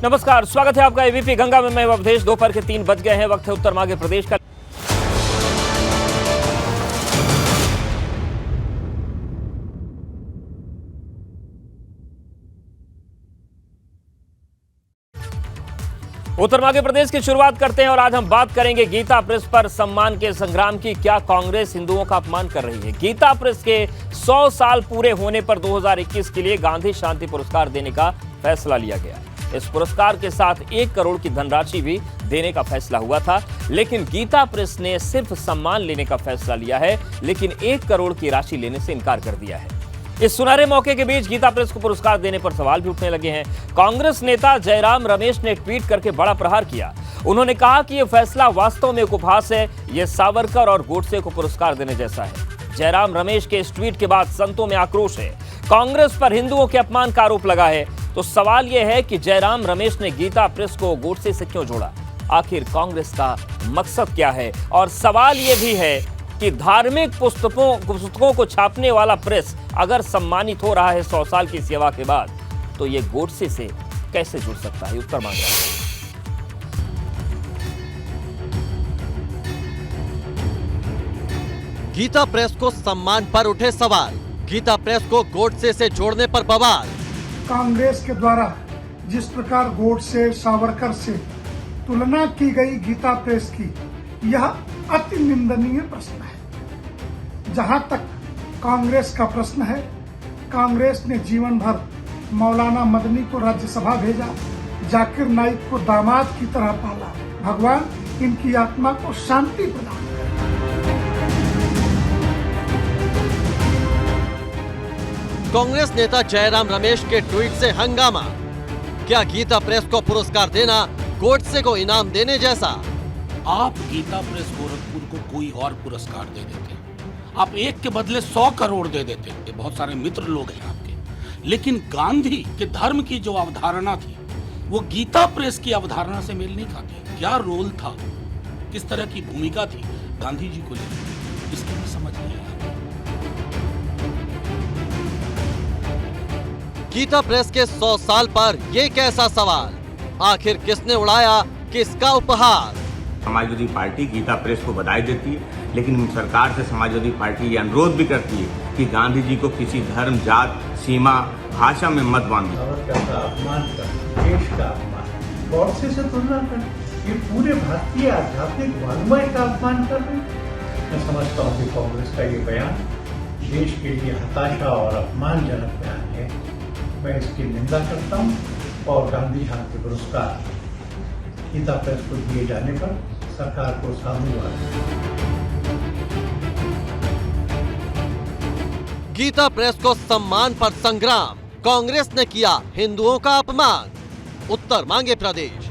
नमस्कार, स्वागत है आपका एबीपी गंगा में। मैं अवधेश। दोपहर के 3 बज गए हैं। वक्त है उत्तर मध्य प्रदेश का। उत्तर मध्य प्रदेश की शुरुआत करते हैं और आज हम बात करेंगे गीता प्रेस पर सम्मान के संग्राम की। क्या कांग्रेस हिंदुओं का अपमान कर रही है? गीता प्रेस के 100 साल पूरे होने पर 2021 के लिए गांधी शांति पुरस्कार देने का फैसला लिया गया। इस पुरस्कार के साथ 1 करोड़ की धनराशि भी देने का फैसला हुआ था, लेकिन गीता प्रेस ने सिर्फ सम्मान लेने का फैसला लिया है, लेकिन 1 करोड़ की राशि लेने से इनकार कर दिया है। इस सुनहरे मौके के बीच गीता प्रेस को पुरस्कार देने पर सवाल भी उठने लगे हैं। कांग्रेस नेता जयराम रमेश ने ट्वीट करके बड़ा प्रहार किया। उन्होंने कहा कि यह फैसला वास्तव में एक उपहास है। यह सावरकर और गोडसे को पुरस्कार देने जैसा है। जयराम रमेश के इस ट्वीट के बाद संतों में आक्रोश है। कांग्रेस पर हिंदुओं के अपमान का आरोप लगा है। तो सवाल यह है कि जयराम रमेश ने गीता प्रेस को गोडसे से क्यों जोड़ा? आखिर कांग्रेस का मकसद क्या है? और सवाल यह भी है कि धार्मिक पुस्तकों को छापने वाला प्रेस अगर सम्मानित हो रहा है 100 साल की सेवा के बाद, तो ये गोडसे से कैसे जुड़ सकता है? उत्तर मांग रहा है। गीता प्रेस को सम्मान पर उठे सवाल। गीता प्रेस को गोडसे से जोड़ने पर बवाल। कांग्रेस के द्वारा जिस प्रकार गोडसे सावरकर से तुलना की गई गीता प्रेस की, यह अति निंदनीय प्रश्न है। जहां तक कांग्रेस का प्रश्न है, कांग्रेस ने जीवन भर मौलाना मदनी को राज्यसभा भेजा, जाकिर नाइक को दामाद की तरह पाला। भगवान इनकी आत्मा को शांति प्रदान करे। कांग्रेस नेता जयराम रमेश के ट्वीट से हंगामा। क्या गीता प्रेस को पुरस्कार देना गोडसे को इनाम देने जैसा? आप गीता प्रेस गोरखपुर को कोई और पुरस्कार दे देते, आप 1 के बदले 100 करोड़ दे देते। ये बहुत सारे मित्र लोग हैं आपके, लेकिन गांधी के धर्म की जो अवधारणा थी वो गीता प्रेस की अवधारणा से मेल नहीं खाती। क्या रोल था, किस तरह की भूमिका थी गांधी जी को लेकर, इसकी भी समझ नहीं आया। गीता प्रेस के 100 साल पर ये कैसा सवाल? आखिर किसने उड़ाया किसका उपहार? समाजवादी पार्टी गीता प्रेस को बधाई देती है, लेकिन सरकार से समाजवादी पार्टी ये अनुरोध भी करती है कि गांधी जी को किसी धर्म, जात, सीमा, भाषा में मत बांधिए। का अपमान कर, देश का अपमान, गोडसे से तुलना कर, ये पूरे भारतीय आध्यात्मिक वाङ्मय का अपमान कर रहे हैं। मैं समझता हूँ कि कांग्रेस का ये बयान देश के लिए हताशा और अपमानजनक बयान है। मैं इसकी निंदा करता हूँ और गांधी शांति पुरस्कार गीता प्रेस को दिए जाने पर सरकार को साधुवाद। गीता प्रेस को सम्मान पर संग्राम। कांग्रेस ने किया हिंदुओं का अपमान। उत्तर मांगे प्रदेश।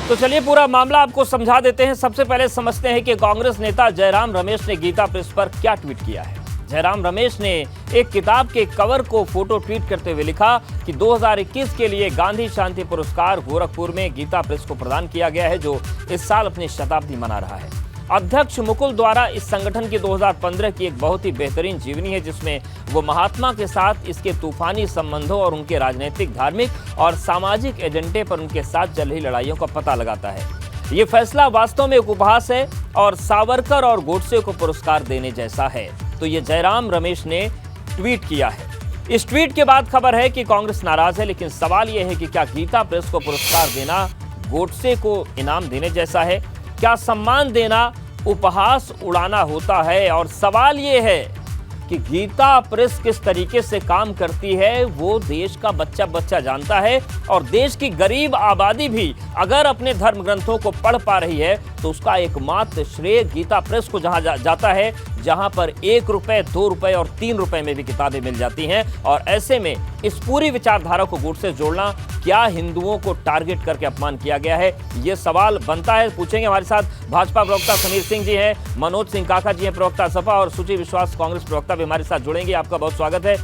तो चलिए पूरा मामला आपको समझा देते हैं। सबसे पहले समझते हैं कि कांग्रेस नेता जयराम रमेश ने गीता प्रेस पर क्या ट्वीट किया है। जयराम रमेश ने एक किताब के कवर को फोटो ट्वीट करते हुए लिखा कि 2021 के लिए गांधी शांति पुरस्कार गोरखपुर में गीता प्रेस को प्रदान किया गया है, जो इस साल अपनी शताब्दी मना रहा है। अध्यक्ष मुकुल द्वारा इस संगठन की 2015 की एक बहुत ही बेहतरीन जीवनी है, जिसमें वो महात्मा के साथ इसके तूफानी संबंधों और उनके राजनीतिक, धार्मिक और सामाजिक एजेंडे पर उनके साथ चल रही लड़ाइयों का पता लगाता है। ये फैसला वास्तव में एक उपहास है और सावरकर और गोडसे को पुरस्कार देने जैसा है। तो ये जयराम रमेश ने ट्वीट किया है। इस ट्वीट के बाद खबर है कि कांग्रेस नाराज है, लेकिन सवाल यह है कि क्या गीता प्रेस को पुरस्कार देना गोडसे को इनाम देने जैसा है? क्या सम्मान देना उपहास उड़ाना होता है? और सवाल यह है कि गीता प्रेस किस तरीके से काम करती है वो देश का बच्चा बच्चा जानता है, और देश की गरीब आबादी भी अगर अपने धर्म ग्रंथों को पढ़ पा रही है तो उसका एकमात्र श्रेय गीता प्रेस को जाता है, जहां पर 1 रुपए, 2 रुपए और 3 रुपए में भी किताबें मिल जाती हैं। और ऐसे में इस पूरी विचारधारा को गुट से जोड़ना, क्या हिंदुओं को टारगेट करके अपमान किया गया है? ये सवाल बनता है। पूछेंगे। हमारे साथ भाजपा प्रवक्ता समीर सिंह जी हैं, मनोज सिंह काका जी हैं प्रवक्ता सपा, और सुची विश्वास कांग्रेस प्रवक्ता भी हमारे साथ जुड़ेंगे। आपका बहुत स्वागत है।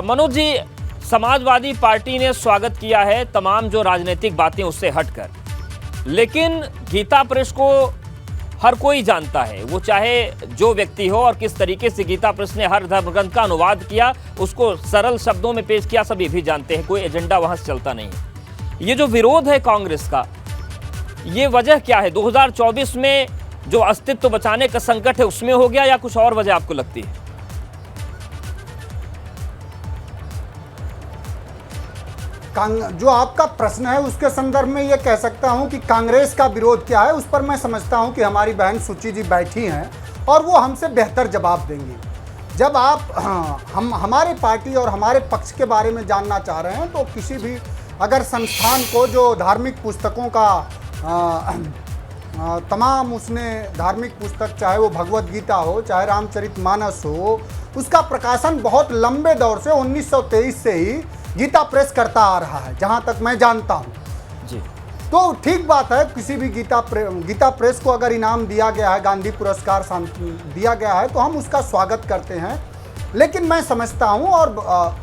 मनोज जी, समाजवादी पार्टी ने स्वागत किया है तमाम जो राजनीतिक बातें उससे हटकर, लेकिन गीता प्रेस को हर कोई जानता है, वो चाहे जो व्यक्ति हो, और किस तरीके से गीता प्रेस ने हर धर्म ग्रंथ का अनुवाद किया, उसको सरल शब्दों में पेश किया, सभी भी जानते हैं। कोई एजेंडा वहां से चलता नहीं है। ये जो विरोध है कांग्रेस का, ये वजह क्या है? 2024 में जो अस्तित्व बचाने का संकट है उसमें हो गया, या कुछ और वजह आपको लगती है? जो आपका प्रश्न है उसके संदर्भ में ये कह सकता हूं कि कांग्रेस का विरोध क्या है, उस पर मैं समझता हूं कि हमारी बहन सुची जी बैठी हैं और वो हमसे बेहतर जवाब देंगी। जब आप हम हमारे पार्टी और हमारे पक्ष के बारे में जानना चाह रहे हैं, तो किसी भी अगर संस्थान को जो धार्मिक पुस्तकों का तमाम उसने धार्मिक पुस्तक, चाहे वो भगवत गीता हो, चाहे रामचरितमानस हो, उसका प्रकाशन बहुत लंबे दौर से 1923 से ही गीता प्रेस करता आ रहा है, जहां तक मैं जानता हूं जी। तो ठीक बात है, किसी भी गीता प्रेस को अगर इनाम दिया गया है, गांधी पुरस्कार दिया गया है, तो हम उसका स्वागत करते हैं। लेकिन मैं समझता हूं, और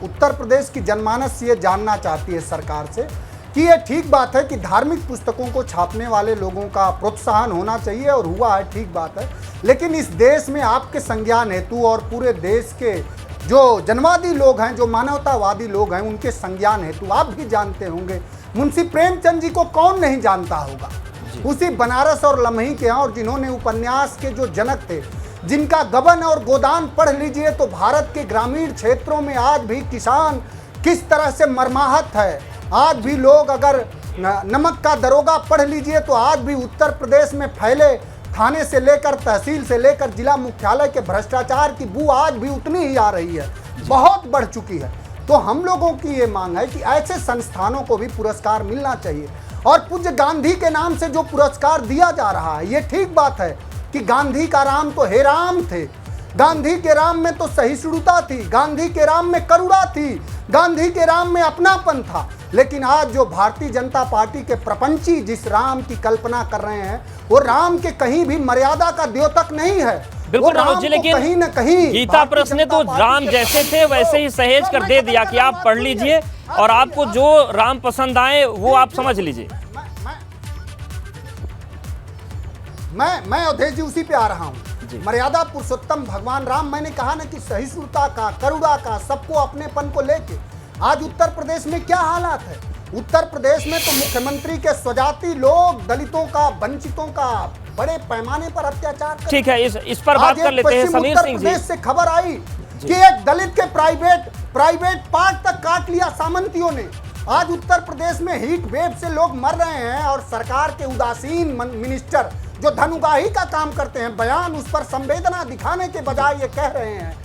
उत्तर प्रदेश की जनमानस ये जानना चाहती है सरकार से कि ये ठीक बात है कि धार्मिक पुस्तकों को छापने वाले लोगों का प्रोत्साहन होना चाहिए, और हुआ है, ठीक बात है। लेकिन इस देश में आपके संज्ञान हेतु और पूरे देश के जो जनवादी लोग हैं, जो मानवतावादी लोग हैं, उनके संज्ञान हेतु आप भी जानते होंगे, मुंशी प्रेमचंद जी को कौन नहीं जानता होगा, उसी बनारस और लम्ही के हैं, और जिन्होंने उपन्यास के जो जनक थे, जिनका गबन और गोदान पढ़ लीजिए तो भारत के ग्रामीण क्षेत्रों में आज भी किसान किस तरह से मरमाहत है। आज भी लोग, अगर नमक का दरोगा पढ़ लीजिए तो आज भी उत्तर प्रदेश में फैले थाने से लेकर तहसील से लेकर जिला मुख्यालय के भ्रष्टाचार की बू आज भी उतनी ही आ रही है, बहुत बढ़ चुकी है। तो हम लोगों की ये मांग है कि ऐसे संस्थानों को भी पुरस्कार मिलना चाहिए, और पूज्य गांधी के नाम से जो पुरस्कार दिया जा रहा है, ये ठीक बात है कि गांधी का राम तो हे राम थे, गांधी के राम में तो सहिष्णुता थी, गांधी के राम में करुणा थी, गांधी के राम में अपनापन था। लेकिन आज जो भारतीय जनता पार्टी के प्रपंची जिस राम की कल्पना कर रहे हैं, वो राम के कहीं भी मर्यादा का द्योतक नहीं है। बिल्कुल मनोज जी, लेकिन कहीं न कहीं गीता प्रेस ने तो राम जैसे थे वैसे ही सहेज कर दे दिया कि आप पढ़ लीजिए, और आपको जो राम पसंद आए वो आप समझ लीजिए। मैं अवधेश जी उसी पे आ रहा हूँ। मर्यादा पुरुषोत्तम भगवान राम, मैंने कहा ना कि सहिष्णुता का, करुणा का, सबको अपनेपन को लेके आज उत्तर प्रदेश में क्या हालात है। उत्तर प्रदेश में तो मुख्यमंत्री के स्वजाति लोग दलितों का, वंचितों का बड़े पैमाने पर अत्याचार कर। ठीक है, इस पर बात कर लेते हैं समीर सिंह जी। से खबर आई कि एक दलित के प्राइवेट पार्ट तक काट लिया सामंतियों ने। आज उत्तर प्रदेश में हीट वेव से लोग मर रहे हैं, और सरकार के उदासीन मिनिस्टर जो धनुगाही का काम करते हैं, बयान उस पर संवेदना दिखाने के बजाय ये कह रहे हैं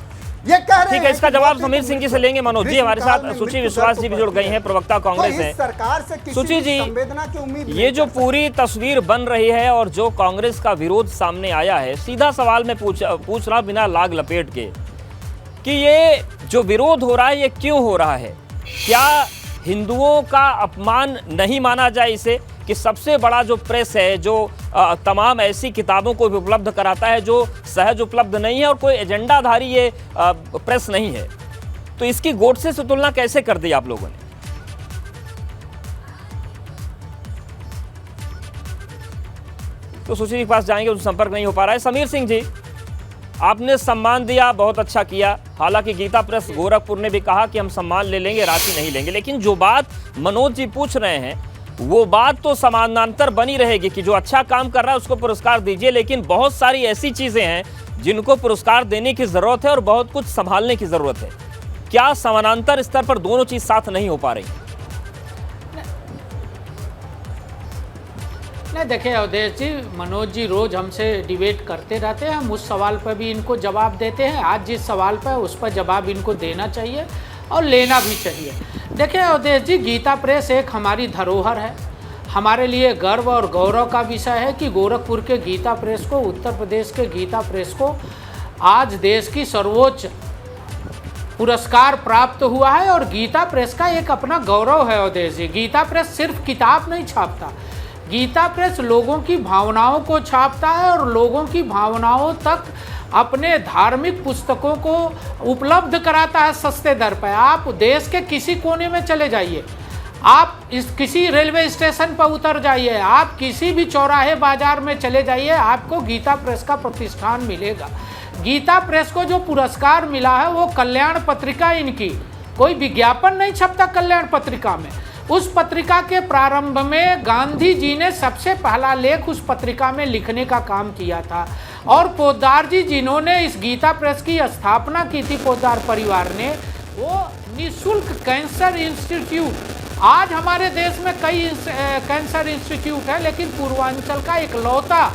ठीक है, इसका जवाब समीर सिंह जी से लेंगे। मनोज जी हमारे साथ सुची विश्वास जी भी जुड़ गई हैं, प्रवक्ता कांग्रेस है। सरकार से सुची जी, संवेदना की उम्मीद ये जो पूरी तस्वीर बन रही है और जो कांग्रेस का विरोध सामने आया है, सीधा सवाल मैं पूछ रहा बिना लाग लपेट के, कि ये जो विरोध हो रहा है ये क्यों हो रहा है? क्या हिंदुओं का अपमान नहीं माना जाए इसे, कि सबसे बड़ा जो प्रेस है, जो तमाम ऐसी किताबों को भी उपलब्ध कराता है जो सहज उपलब्ध नहीं है, और कोई एजेंडाधारी ये प्रेस नहीं है, तो इसकी गोडसे से तुलना कैसे कर दी आप लोगों ने? तो सुशील के पास जाएंगे, उनसे संपर्क नहीं हो पा रहा है। समीर सिंह जी, आपने सम्मान दिया, बहुत अच्छा किया। हालांकि गीता प्रेस गोरखपुर ने भी कहा कि हम सम्मान ले लेंगे, राशि नहीं लेंगे, लेकिन जो बात मनोज जी पूछ रहे हैं वो बात तो समानांतर बनी रहेगी कि जो अच्छा काम कर रहा है उसको पुरस्कार दीजिए, लेकिन बहुत सारी ऐसी चीजें हैं जिनको पुरस्कार देने की जरूरत है और बहुत कुछ संभालने की जरूरत है। क्या समानांतर स्तर पर दोनों चीज साथ नहीं हो पा रही? नहीं, देखिए अवधेश जी, मनोज जी रोज हमसे डिबेट करते रहते हैं, हम उस सवाल पर भी इनको जवाब देते हैं। आज जिस सवाल पर उस पर जवाब इनको देना चाहिए और लेना भी चाहिए। देखिए अवधेश जी, गीता प्रेस एक हमारी धरोहर है, हमारे लिए गर्व और गौरव का विषय है कि गोरखपुर के गीता प्रेस को, उत्तर प्रदेश के गीता प्रेस को आज देश की सर्वोच्च पुरस्कार प्राप्त हुआ है, और गीता प्रेस का एक अपना गौरव है अवधेश जी। गीता प्रेस सिर्फ किताब नहीं छापता, गीता प्रेस लोगों की भावनाओं को छापता है और लोगों की भावनाओं तक अपने धार्मिक पुस्तकों को उपलब्ध कराता है सस्ते दर पर। आप देश के किसी कोने में चले जाइए, आप इस किसी रेलवे स्टेशन पर उतर जाइए, आप किसी भी चौराहे बाजार में चले जाइए, आपको गीता प्रेस का प्रतिष्ठान मिलेगा। गीता प्रेस को जो पुरस्कार मिला है वो कल्याण पत्रिका इनकी, कोई विज्ञापन नहीं छपता कल्याण पत्रिका में। उस पत्रिका के प्रारंभ में गांधी जी ने सबसे पहला लेख उस पत्रिका में लिखने का काम किया था। और पोद्दार जी जिन्होंने इस गीता प्रेस की स्थापना की थी, पोद्दार परिवार ने, वो निःशुल्क कैंसर इंस्टीट्यूट, आज हमारे देश में कई कैंसर इंस्टीट्यूट है, लेकिन पूर्वांचल का इकलौता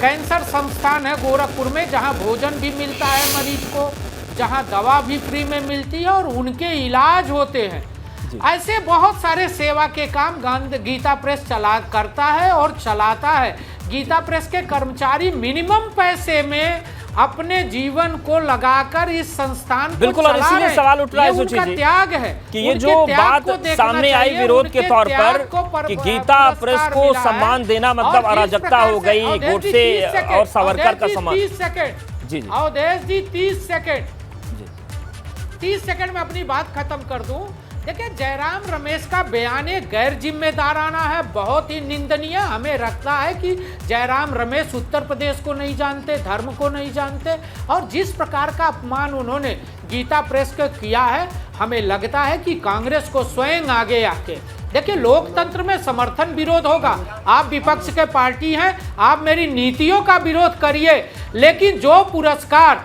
कैंसर संस्थान है गोरखपुर में, जहां भोजन भी मिलता है मरीज को, जहां दवा भी फ्री में मिलती है और उनके इलाज होते हैं। ऐसे बहुत सारे सेवा के काम गीता प्रेस करता है और चलाता है। गीता प्रेस के कर्मचारी मिनिमम पैसे में अपने जीवन को लगाकर इस संस्थान को बिल्कुल, और इसीलिए सवाल उठ रहा है सुची जी त्याग है कि ये जो बात सामने आई विरोध के तौर पर कि गीता प्रेस को सम्मान देना मतलब अराजकता हो गई, गोडसे और सावरकर का सम्मान। 30 सेकंड जी अवधेश जी, 30 सेकंड में अपनी बात खत्म कर दूं। देखिए, जयराम रमेश का बयान गैर जिम्मेदाराना है, बहुत ही निंदनीय। हमें लगता है कि जयराम रमेश उत्तर प्रदेश को नहीं जानते, धर्म को नहीं जानते, और जिस प्रकार का अपमान उन्होंने गीता प्रेस को किया है, हमें लगता है कि कांग्रेस को स्वयं आगे आके, देखिए, लोकतंत्र में समर्थन विरोध होगा। आप विपक्ष के पार्टी हैं, आप मेरी नीतियों का विरोध करिए, लेकिन जो पुरस्कार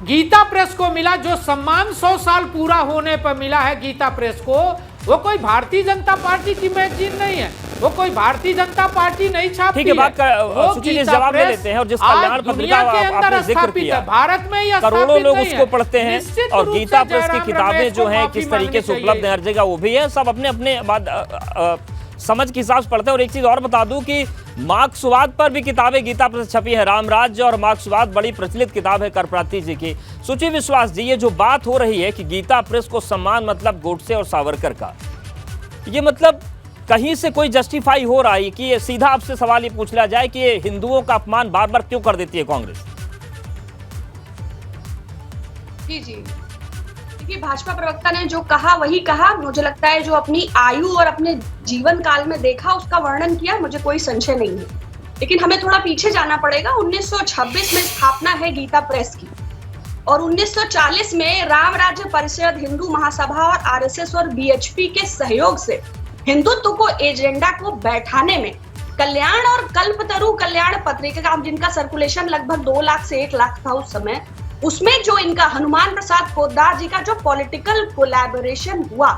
गीता प्रेस को मिला, जो सम्मान 100 साल पूरा होने पर मिला है गीता प्रेस को, वो कोई भारतीय जनता पार्टी की मैगजीन नहीं है, वो कोई भारतीय जनता पार्टी नहीं छापती है। ठीक है, बात का सुची जी जवाब ले लेते हैं। और जिस कल्याण पत्रिका का आपने जिक्र किया, भारत में ही करोड़ों लोग उसको पढ़ते हैं, और गीता प्रेस की किताबें जो हैं किस तरीके से उपलब्ध है हर जगह, वो भी है। सब अपने अपने समझ के हिसाब से पढ़ते हैं। और एक चीज और बता दूं कि मार्क्सवाद पर भी किताबें गीता प्रेस छपी है, रामराज्य और मार्क्सवाद बड़ी प्रचलित किताब है करप्राती जी की। सुची विश्वास जी, ये जो बात हो रही है कि गीता प्रेस को सम्मान मतलब गोडसे और सावरकर का, ये मतलब कहीं से कोई जस्टिफाई हो रहा है कि ये सीधा आपसे सवाल ये पूछ लिया जाए कि ये हिंदुओं का अपमान बार बार क्यों कर देती है कांग्रेस? जी, देखिए, भाजपा प्रवक्ता ने जो कहा वही कहा। मुझे लगता है जो अपनी आयु और अपने जीवन काल में देखा उसका वर्णन किया, मुझे कोई संशय नहीं है। लेकिन हमें थोड़ा पीछे जाना पड़ेगा। 1926 में स्थापना है गीता प्रेस की, और 1940 में राम राज्य परिषद, हिंदू महासभा और आरएसएस और बीएचपी के सहयोग से हिंदुत्व को एजेंडा को बैठाने में कल्याण और कल्पतरु कल्याण पत्रिका, जिनका सर्कुलेशन लगभग 2 लाख से 1 लाख था उस समय, उसमें जो इनका हनुमान प्रसाद पोद्दार जी का जो पॉलिटिकल कोलैबोरेशन हुआ,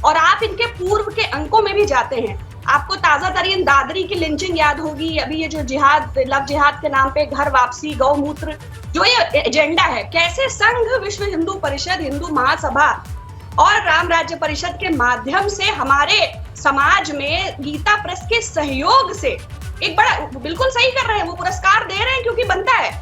और आप इनके पूर्व के अंकों में भी जाते हैं, आपको ताजा तरीन दादरी की लिंचिंग याद होगी, अभी ये जो जिहाद, लव जिहाद के नाम पे घर वापसी, गौमूत्र, जो ये एजेंडा है, कैसे संघ, विश्व हिंदू परिषद, हिंदू महासभा और राम राज्य परिषद के माध्यम से हमारे समाज में गीता प्रेस के सहयोग से एक बड़ा, बिल्कुल सही कर रहे हैं, वो पुरस्कार दे रहे हैं क्योंकि बनता है।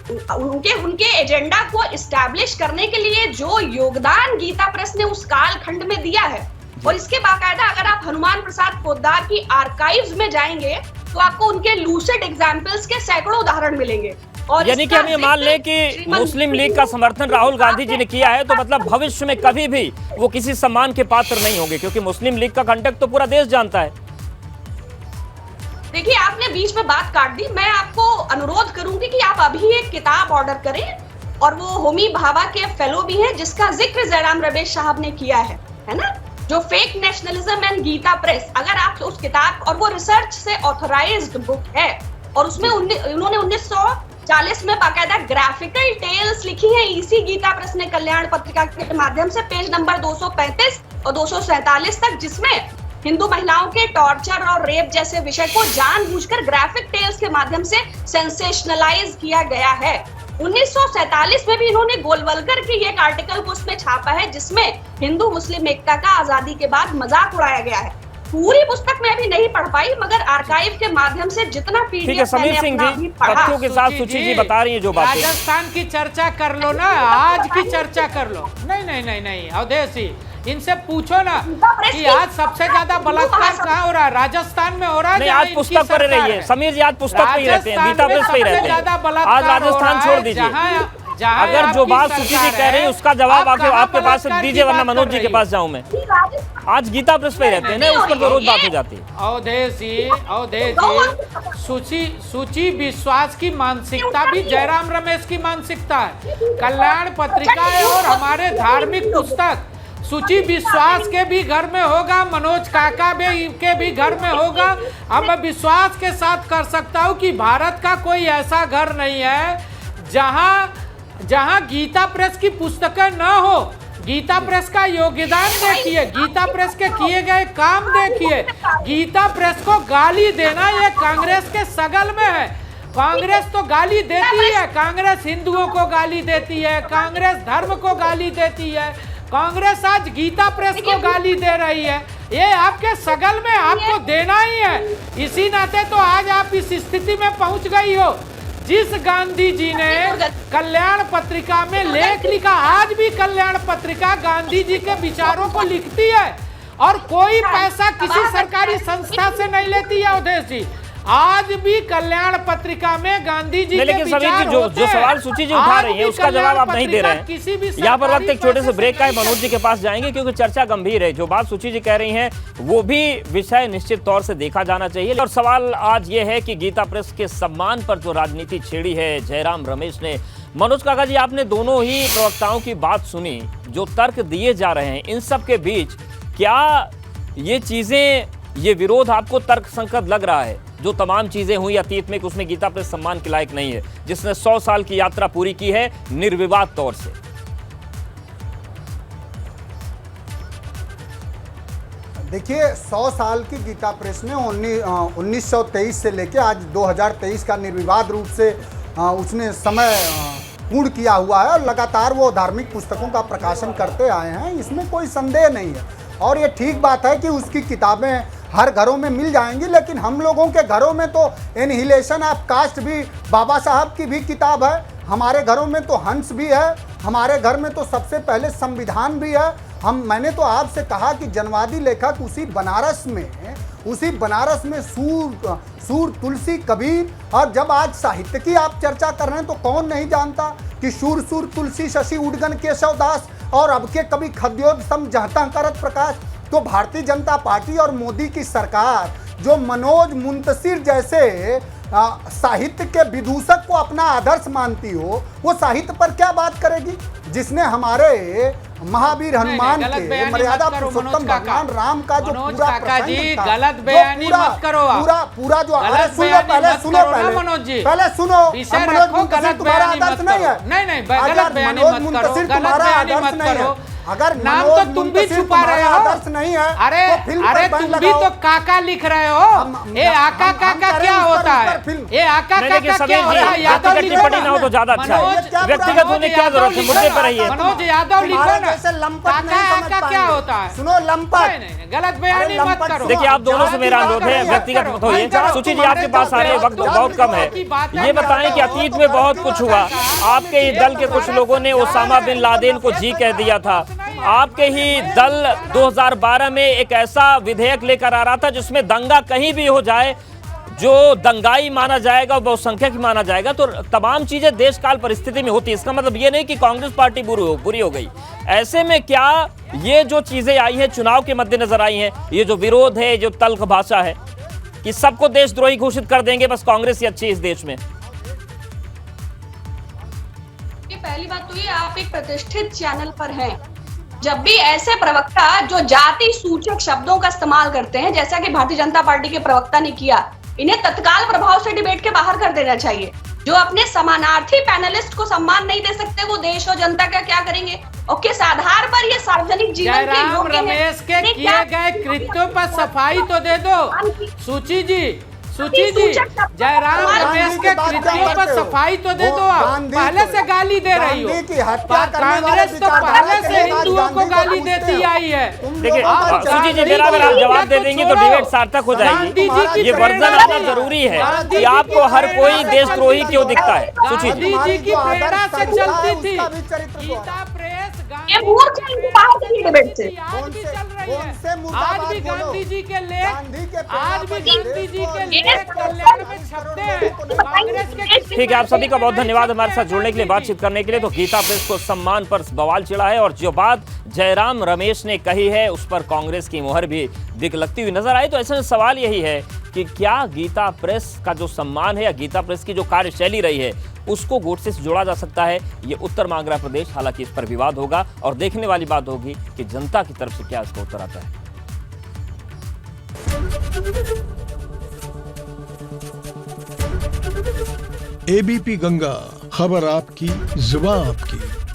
उनके एजेंडा को इस्टेब्लिश करने के लिए जो योगदान गीता प्रेस ने उस कालखंड में दिया है, और इसके बाकायदा अगर आप हनुमान प्रसाद पोद्दार की आर्काइव्स में जाएंगे तो आपको उनके लूसिड एग्जाम्पल्स के सैकड़ों उदाहरण मिलेंगे। और यानी कि हम ये मान लें कि मुस्लिम लीग का समर्थन राहुल गांधी जी ने किया है, तो मतलब भविष्य में कभी भी वो किसी सम्मान के पात्र नहीं होंगे, क्योंकि मुस्लिम लीग का कंटेक्ट तो पूरा देश जानता है। देखिए, आपने बीच में बात काट दी। मैं आपको अनुरोध करूंगी कि आप अभी एक किताब ऑर्डर करें, और वो होमी भाभा के फेलो भी है, जिसका जिक्र जयराम रमेश साहब ने किया है ना, जो fake nationalism and Gita Press. अगर आप उस किताब, और वो रिसर्च से ऑथराइज्ड बुक है, और उसमें उन्होंने 1940 में बाकायदा ग्राफिकल टेल्स लिखी है इसी गीता प्रेस ने कल्याण पत्रिका के माध्यम से, पेज नंबर 235 और 247 तक, जिसमें हिंदू महिलाओं के टॉर्चर और रेप जैसे विषय को जानबूझकर ग्राफिक टेल्स के माध्यम से सेंसेशनलाइज किया गया है। 1947 में भी इन्होंने गोलवलकर की एक आर्टिकल को उसमें छापा है, जिसमें हिंदू मुस्लिम एकता का आजादी के बाद मजाक उड़ाया गया है। पूरी पुस्तक मैं अभी नहीं पढ़ पाई, मगर आर्काइव के माध्यम से जितना पीडीएफ समीर सिंह जी तथ्यों के साथ सुची जी बता रही है जो बातें, राजस्थान की चर्चा कर लो ना, आज की चर्चा कर लो। नहीं अवधेश जी, इनसे पूछो ना कि आज सबसे ज्यादा बलात्कार कहाँ हो रहा है, राजस्थान में हो रहा है। आज पुस्तक पर रही है समीर जी, आज पुस्तक पे ही रहते हैं, गीता प्रेस पे ही रहते हैं। आज राजस्थान छोड़ दीजिए, अगर जो बात सुची जी कह रही है उसका जवाब आपके पास दीजिए, वरना मनोज जी के पास जाऊं मैं। आज गीता प्रेस पे रहते हैं ना, उस पर तो रोज बात हो जाती है। अवधेश जी, सूची विश्वास की मानसिकता भी जयराम रमेश की मानसिकता है। कल्याण पत्रिका है और हमारे धार्मिक पुस्तक सूची विश्वास के भी घर में होगा, मनोज काका के भी घर में होगा। अब मैं विश्वास के साथ कर सकता हूं कि भारत का कोई ऐसा घर नहीं है जहां गीता प्रेस की पुस्तकें न हो। गीता प्रेस का योगदान देखिए, गीता प्रेस के किए गए काम देखिए। गीता प्रेस को गाली देना ये कांग्रेस के सगल में है। कांग्रेस तो गाली देती है, कांग्रेस हिंदुओं को गाली देती है, कांग्रेस धर्म को गाली देती है, कांग्रेस आज गीता प्रेस को गाली दे रही है। ये आपके सगल में, आपको देना ही है। इसी नाते तो आज आप इस स्थिति में पहुंच गई हो। जिस गांधी जी ने कल्याण पत्रिका में लेख लिखा, आज भी कल्याण पत्रिका गांधी जी के विचारों को लिखती है और कोई पैसा किसी सरकारी संस्था से नहीं लेती है। अवधेश जी, आज भी कल्याण पत्रिका में गांधी जी के विचार होते जो सवाल सूची जी उठा रही है उसका जवाब आप नहीं दे रहे हैं। यहाँ पर वक्त एक छोटे से ब्रेक का है, मनोज जी के पास जाएंगे क्योंकि चर्चा गंभीर है। जो बात सूची जी कह रही हैं वो भी विषय निश्चित तौर से देखा जाना चाहिए। और सवाल आज ये है कि गीता प्रेस के सम्मान पर जो राजनीति छेड़ी है जयराम रमेश ने। मनोज काका जी, आपने दोनों ही प्रवक्ताओं की बात सुनी, जो तर्क दिए जा रहे हैं, इन सब के बीच क्या ये चीजें, ये विरोध आपको तर्कसंगत लग रहा है? जो तमाम चीजें हुई अतीत में कि उसमें गीता प्रेस सम्मान के लायक नहीं है, जिसने 100 साल की यात्रा पूरी की है निर्विवाद तौर से। देखिए, 100 साल की गीता प्रेस ने 1923 से लेकर आज 2023 का निर्विवाद रूप से उसने समय पूर्ण किया हुआ है और लगातार वो धार्मिक पुस्तकों का प्रकाशन करते आए हैं, इसमें कोई संदेह नहीं है। और ये ठीक बात है कि उसकी किताबें हर घरों में मिल जाएंगी, लेकिन हम लोगों के घरों में तो एनहिलेशन ऑफ कास्ट भी बाबा साहब की भी किताब है, हमारे घरों में तो हंस भी है, हमारे घर में तो सबसे पहले संविधान भी है। मैंने तो आपसे कहा कि जनवादी लेखक उसी बनारस में सूर तुलसी कबीर, और जब आज साहित्य की आप चर्चा कर रहे हैं तो कौन नहीं जानता कि सूर तुलसी शशि उडगन केशव दास और अब के कभी खद्योत्तम जहता करत प्रकाश। तो भारतीय जनता पार्टी और मोदी की सरकार जो मनोज मुंतशिर जैसे साहित्य के विदूषक को अपना आदर्श मानती हो, वो साहित्य पर क्या बात करेगी? जिसने हमारे महावीर हनुमान के मर्यादा पुरुषोत्तम भगवान राम का जो पूरा प्रसंग था, गलत बयानी मत करो, पूरा जो पहले सुनो मनोज जी, पहले सुनो, तुम्हारा आदर्श नहीं है। नहीं, गलत बयानी मत करो, गलत बयानी मत करो। अगर नाम तो तुम भी छुपा रहे हो, आदर्श नहीं है। अरे तुम भी तो काका लिख रहे हो। ये आका काका क्या होता है? ये आका काका क्या होता है? यादव टिप्पणी ना हो तो ज्यादा अच्छा है, व्यक्तिगत होने क्या जरूरत है, मुद्दे पर रहिए। मनोज यादव लिखो ना, काका आका क्या होता है? सुनो, लंपट, गलत बयानी मत करो। देखिए, आप दोनों से मेरा अनुरोध है, व्यक्तिगत मत होइए। सूची जी, आपके पास आ रहे हैं, वक्त बहुत कम है। ये बताएं कि अतीत में बहुत कुछ हुआ, आपके दल के कुछ लोगों ने ओसामा बिन लादेन को जी कह दिया था। आपके ही दल 2012 में एक ऐसा विधेयक लेकर आ रहा था जिसमें दंगा कहीं भी हो जाए, जो दंगाई माना जाएगा, बहुसंख्यक माना जाएगा। तो तमाम चीजें देश काल परिस्थिति में होती है। इसका मतलब ये नहीं कि कांग्रेस पार्टी बुरी हो गई। ऐसे में क्या ये जो चीजें आई हैं, चुनाव के मद्देनजर आई हैं, ये जो विरोध है, जो तल्ख भाषा है कि सबको देशद्रोही घोषित कर देंगे, बस कांग्रेस ही अच्छी इस देश में? पहली बात तो ये, आप एक प्रतिष्ठित चैनल पर हैं। जब भी ऐसे प्रवक्ता जो जाति सूचक शब्दों का इस्तेमाल करते हैं, जैसा कि भारतीय जनता पार्टी के प्रवक्ता ने किया, इन्हें तत्काल प्रभाव से डिबेट के बाहर कर देना चाहिए। जो अपने समानार्थी पैनलिस्ट को सम्मान नहीं दे सकते, वो देश और जनता का क्या करेंगे? और किस आधार पर ये सार्वजनिक जीवन के योग्य हैं? रमेश के किए गए कृत्यों पर सफाई तो दे दो। सूची जी, जयराम रमेश के कृत्यों पर सफाई तो दे दो। आप पहले से गाली दे रही हो। कांग्रेस तो पहले से हिंदुओं को गाली देती आई है। देखिए सूची जी, मेरा अगर आप जवाब दे देंगे तो डिबेट सार्थक हो जाएगी। ये वर्जन आना जरूरी है कि आपको हर कोई देशद्रोही क्यों दिखता है। सूची जी की प्रेरणा से चलती थी गीता प्रेस। ये मूर्ख है, इनको बाहर करिए डिबेट से। आज भी चल रही कौन से है। मुर्दाबाद आज भी बोलो? गांधी जी के गांधी लेख, के प्रेरणा आज भी पर गांधी देश जी को के और लेख देश कल्याण में को छपते करोड़ हैं। लोगों को कांग्रेस के ठीक है, आप सभी का बहुत धन्यवाद हमारे साथ जुड़ने के लिए, बातचीत करने के लिए। तो गीता प्रेस को सम्मान पर बवाल चिढ़ा है और जो बात जयराम रमेश ने कही है उस पर कांग्रेस की मुहर भी दिख लगती हुई नजर आई। तो ऐसे में सवाल यही है कि क्या गीता प्रेस का जो सम्मान है या गीता प्रेस की जो कार्यशैली रही है उसको गोडसे से जोड़ा जा सकता है? ये उत्तर मांग रहा प्रदेश, हालांकि इस पर विवाद होगा और देखने वाली बात होगी कि जनता की तरफ से क्या इसका उत्तर आता है। एबीपी गंगा, खबर आपकी, जुबान आपकी।